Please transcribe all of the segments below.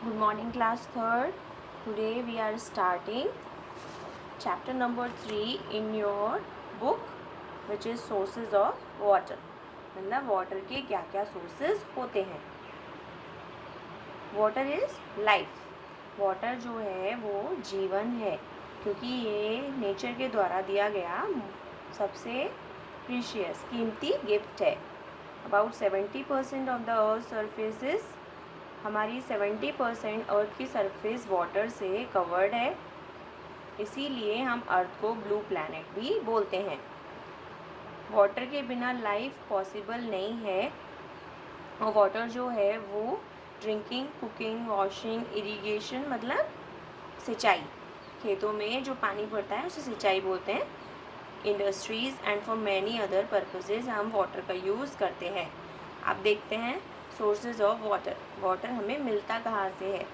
Good morning, class third. Today we are starting chapter number 3 in your book, which is sources of water. मतलब water के क्या क्या sources होते हैं. Water is life. Water जो है वो जीवन है, क्योंकि ये नेचर के द्वारा दिया गया सबसे प्रीशियस कीमती गिफ्ट है. About 70% of the earth surface, हमारी 70% अर्थ की सरफेस वाटर से कवर्ड है. इसीलिए हम अर्थ को ब्लू प्लैनेट भी बोलते हैं. वाटर के बिना लाइफ पॉसिबल नहीं है. और वाटर जो है वो ड्रिंकिंग, कुकिंग, वॉशिंग, इरिगेशन मतलब सिंचाई, खेतों में जो पानी पड़ता है उसे सिंचाई बोलते हैं. Industries and for many other purposes हम वाटर का यूज़ करते हैं. आप देखते हैं सोर्सेज ऑफ वाटर. वाटर हमें मिलता कहाँ से है?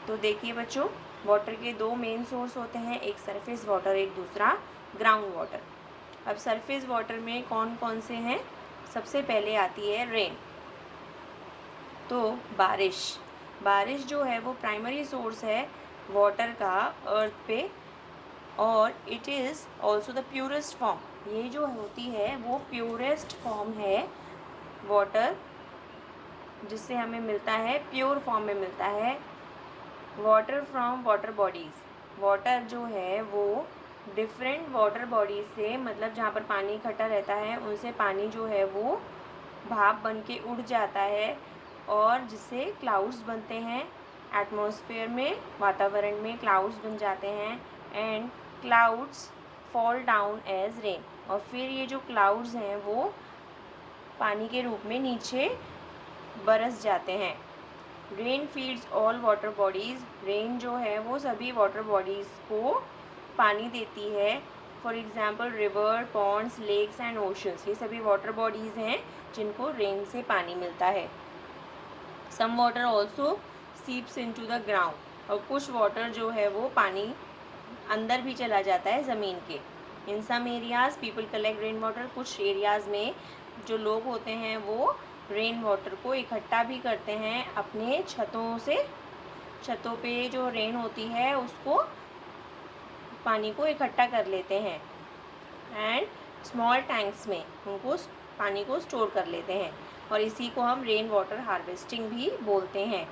तो देखिए बच्चों, वाटर के दो मेन सोर्स होते हैं, एक सरफेस वाटर, एक दूसरा ग्राउंड वाटर. अब सरफेस वाटर में कौन कौन से हैं? सबसे पहले आती है रेन. तो बारिश जो है वो प्राइमरी सोर्स है वाटर का अर्थ पे, और it is also the purest form. ये जो होती है वो प्योरेस्ट फॉर्म है वाटर, जिससे हमें मिलता है, प्योर फॉर्म में मिलता है. Water from water bodies. Water जो है वो डिफरेंट वाटर बॉडीज़ से, मतलब जहाँ पर पानी इकट्ठा रहता है उनसे पानी जो है वो भाप बन के उड़ जाता है, और जिससे क्लाउड्स बनते हैं. एटमॉस्फेयर में, वातावरण में क्लाउड्स बन जाते हैं, and clouds fall down as rain. और फिर ये जो क्लाउड्स हैं वो पानी के रूप में नीचे बरस जाते हैं. Rain feeds all water bodies. Rain जो है वो सभी वाटर बॉडीज़ को पानी देती है. For example river, ponds, lakes and oceans, ये सभी वाटर बॉडीज़ हैं जिनको रेन से पानी मिलता है. Some water also seeps into the ground. और कुछ वाटर जो है वो पानी अंदर भी चला जाता है ज़मीन के. In some areas people collect rain water. कुछ एरियाज़ में जो लोग होते हैं वो रेन वाटर को इकट्ठा भी करते हैं अपने छतों से. छतों पे जो रेन होती है उसको, पानी को इकट्ठा कर लेते हैं, एंड स्मॉल टैंक्स में उनको पानी को स्टोर कर लेते हैं. और इसी को हम रेन वाटर हार्वेस्टिंग भी बोलते हैं.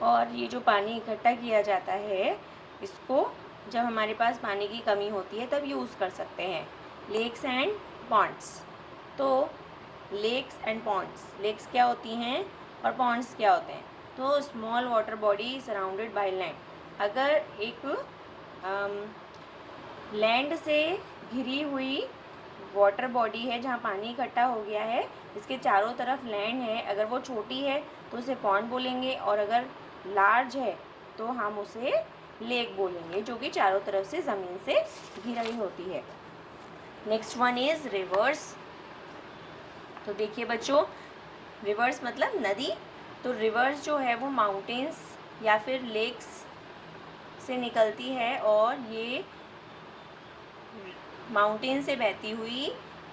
और ये जो पानी इकट्ठा किया जाता है, इसको जब हमारे पास पानी की कमी होती है तब यूज़ कर सकते हैं. Lakes and ponds. तो लेक्स एंड पॉन्ड्स, लेक्स क्या होती हैं और पॉन्ड्स क्या होते हैं? तो small water body surrounded by land. अगर एक लैंड से घिरी हुई वाटर बॉडी है जहाँ पानी इकट्ठा हो गया है, इसके चारों तरफ लैंड है, अगर वो छोटी है तो उसे पॉन्ड बोलेंगे, और अगर लार्ज है तो हम उसे लेक बोलेंगे, जो कि चारों तरफ से ज़मीन से घिरी होती है. Next one is reverse. तो देखिए बच्चों, रिवर्स मतलब नदी. तो रिवर्स जो है वो माउंटेन्स या फिर लेक्स से निकलती है, और ये माउंटेन से बहती हुई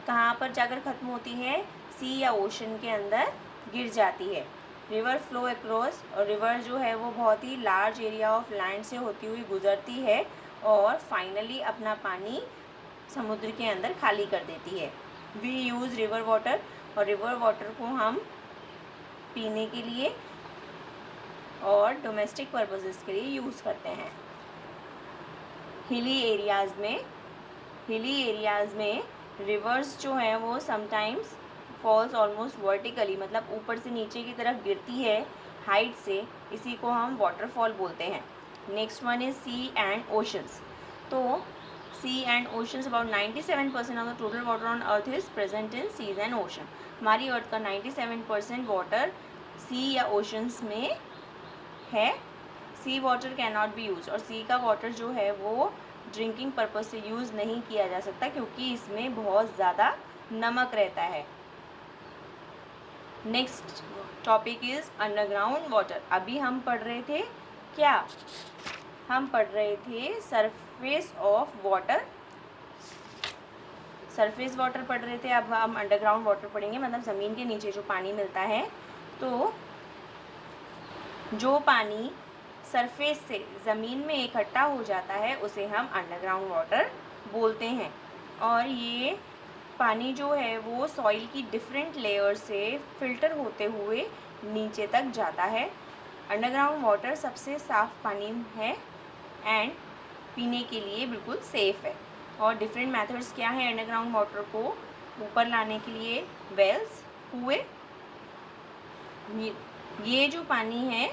कहाँ पर जाकर ख़त्म होती है? सी या ओशन के अंदर गिर जाती है. River flow across. और रिवर जो है वो बहुत ही लार्ज एरिया ऑफ लैंड से होती हुई गुजरती है, और फाइनली अपना पानी समुद्र के अंदर खाली कर देती है. We use river water. और रिवर वाटर को हम पीने के लिए और डोमेस्टिक पर्पसेस के लिए यूज़ करते हैं. हिली एरियाज़ में रिवर्स जो हैं वो समटाइम्स फॉल्स ऑलमोस्ट वर्टिकली, मतलब ऊपर से नीचे की तरफ गिरती है हाइट से. इसी को हम वाटरफॉल बोलते हैं. Next one is sea and oceans. तो sea and oceans, about 97% of the total water on earth is present in seas and ocean. हमारी अर्थ का 97% वाटर सी या ओशंस में है. Sea water can not be use. और sea का water जो है वो ड्रिंकिंग पर्पज़ से यूज़ नहीं किया जा सकता, क्योंकि इसमें बहुत ज़्यादा नमक रहता है. Next topic is underground water. अभी हम पढ़ रहे थे क्या? हम पढ़ रहे थे surface of water. Surface water पढ़ रहे थे, अब हम अंडरग्राउंड वाटर पढ़ेंगे, मतलब ज़मीन के नीचे जो पानी मिलता है. तो जो पानी सरफेस से ज़मीन में इकट्ठा हो जाता है उसे हम अंडरग्राउंड वाटर बोलते हैं। और ये पानी जो है वो सॉइल की डिफरेंट लेयर से फिल्टर होते हुए नीचे तक जाता है। अंडरग्राउंड वाटर सबसे साफ़ पानी है एंड पीने के लिए बिल्कुल सेफ़ है। और डिफरेंट मेथड्स क्या है अंडरग्राउंड वाटर को ऊपर लाने के लिए? वेल्स, कुएँ। ये जो पानी है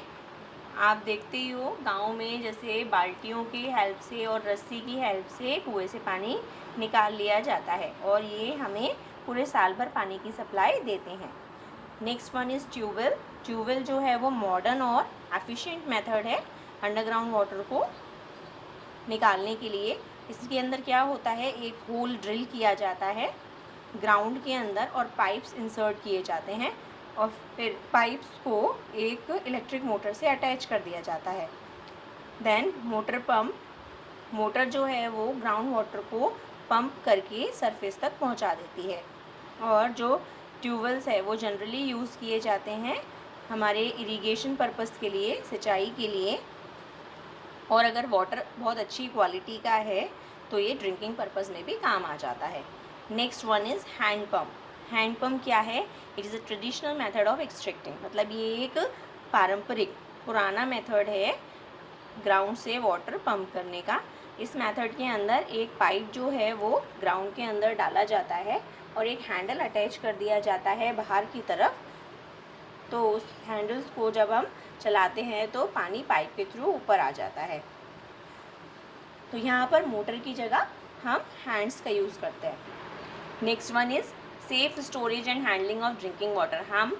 आप देखते ही हो गाँव में जैसे बाल्टियों की हेल्प से और रस्सी की हेल्प से कुएं से पानी निकाल लिया जाता है और ये हमें पूरे साल भर पानी की सप्लाई देते हैं। Next one is tube well. Tube well जो है वो मॉडर्न और एफिशिएंट मेथड है अंडरग्राउंड वाटर को निकालने के लिए। इसके अंदर क्या होता है, एक होल ड्रिल किया जाता है ग्राउंड के अंदर और पाइप्स इंसर्ट किए जाते हैं और फिर पाइप्स को एक इलेक्ट्रिक मोटर से अटैच कर दिया जाता है। देन मोटर पंप, मोटर जो है वो ग्राउंड वाटर को पंप करके सरफेस तक पहुंचा देती है। और जो ट्यूबवेल्स है वो जनरली यूज़ किए जाते हैं हमारे इरिगेशन पर्पस के लिए, सिंचाई के लिए। और अगर वाटर बहुत अच्छी क्वालिटी का है तो ये ड्रिंकिंग पर्पस में भी काम आ जाता है। Next one is hand pump. Hand pump क्या है? It is a traditional method of extracting, मतलब ये एक पारंपरिक पुराना मेथड है ग्राउंड से वाटर पंप करने का। इस मेथड के अंदर एक पाइप जो है वो ग्राउंड के अंदर डाला जाता है और एक हैंडल अटैच कर दिया जाता है बाहर की तरफ। तो उस हैंडल्स को जब हम चलाते हैं तो पानी पाइप के थ्रू ऊपर आ जाता है। तो यहाँ पर मोटर की जगह हम हैंड्स का यूज़ करते हैं। Next one is safe storage and handling of drinking water. हम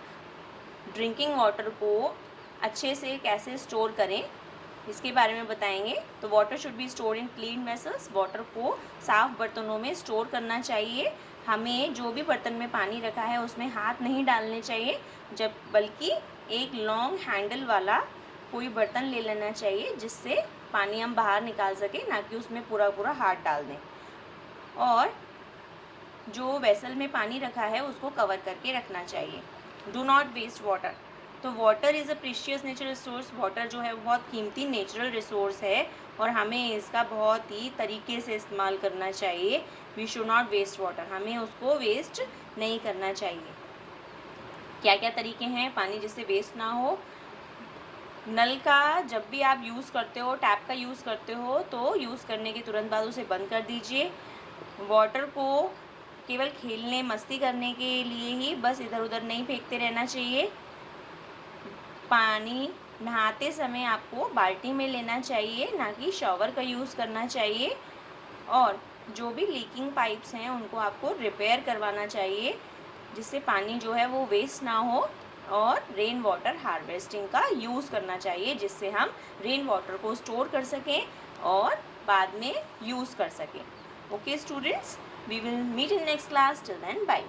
ड्रिंकिंग वाटर को अच्छे से कैसे स्टोर करें इसके बारे में बताएंगे। तो water should be store in clean vessels. Water को साफ़ बर्तनों में स्टोर करना चाहिए। हमें जो भी बर्तन में पानी रखा है उसमें हाथ नहीं डालने चाहिए, जब बल्कि एक लॉन्ग हैंडल वाला कोई बर्तन ले लेना चाहिए जिससे पानी हम बाहर निकाल सकें, ना कि उसमें पूरा पूरा हाथ डाल दें। और जो वेसल में पानी रखा है उसको कवर करके रखना चाहिए। Do not waste water. तो water is a precious natural resource. Water जो है वो बहुत कीमती नेचुरल रिसोर्स है और हमें इसका बहुत ही तरीके से इस्तेमाल करना चाहिए। We should not waste water, हमें उसको वेस्ट नहीं करना चाहिए। क्या क्या तरीके हैं पानी जिससे वेस्ट ना हो? नल का जब भी आप यूज़ करते हो, टैप का यूज़ करते हो, तो यूज़ करने के तुरंत बाद उसे बंद कर दीजिए। वाटर को केवल खेलने मस्ती करने के लिए ही बस इधर उधर नहीं फेंकते रहना चाहिए। पानी नहाते समय आपको बाल्टी में लेना चाहिए, ना कि शॉवर का यूज़ करना चाहिए। और जो भी लीकिंग पाइप्स हैं उनको आपको रिपेयर करवाना चाहिए जिससे पानी जो है वो वेस्ट ना हो। और रेन वाटर हार्वेस्टिंग का यूज़ करना चाहिए जिससे हम रेन वाटर को स्टोर कर सकें और बाद में यूज़ कर सकें। Okay students, we will meet in next class. Till then, bye.